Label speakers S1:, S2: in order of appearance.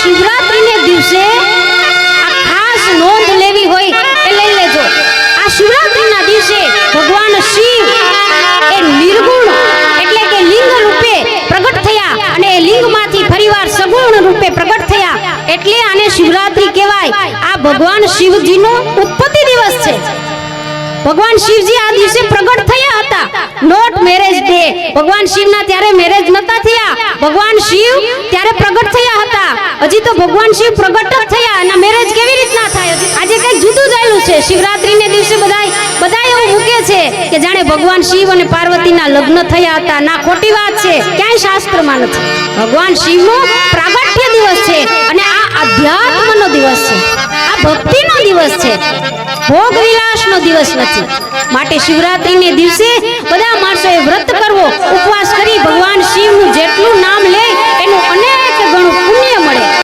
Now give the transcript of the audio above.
S1: શિવરાત્રીને દિવસે આ ખાસ નોંધ લેવી હોય એ લઈ લેજો। આ શિવરાત્રીના દિવસે ભગવાન શિવ એ નિર્ગુણ એટલે કે લિંગ રૂપે પ્રગટ થયા અને એ લિંગમાંથી ફરીવાર સગુણ રૂપે પ્રગટ થયા એટલે આને શિવરાત્રી કહેવાય। આ ભગવાન શિવજીનો ઉત્પત્તિ દિવસ છે। ભગવાન શિવજી આ દિવસે પ્રગટ થયા હતા, નોટ મેરેજ ડે। ભગવાન શિવના ત્યારે મેરેજ નતા થયા, ભગવાન શિવ ત્યારે પ્રગટ થયા હતા। હજી તો ભગવાન શિવ પ્રગટ જ થયા અને મેરેજ કેવી રીતના થાય? આજે કઈ જુદું જ આયેલું છે। શિવરાત્રીને દિવસે બધા એવું મૂકે છે કે જાણે ભગવાન શિવ અને પાર્વતીના લગ્ન થયા હતા। ના, ખોટી વાત છે, ક્યાંય શાસ્ત્રમાં નથી। ભગવાન શિવનો પ્રાગટ્ય દિવસ છે અને આ અધ્યાત્મનો દિવસ છે, આ ભક્તિનો દિવસ છે, ભોગ વિલાસનો દિવસ નથી। માટે શિવરાત્રીને દિવસે બધા માણસોએ વ્રત કરવો, ઉપવાસ કરી ભગવાન શિવનું જેટલું નામ લે એનું અનેક ગણું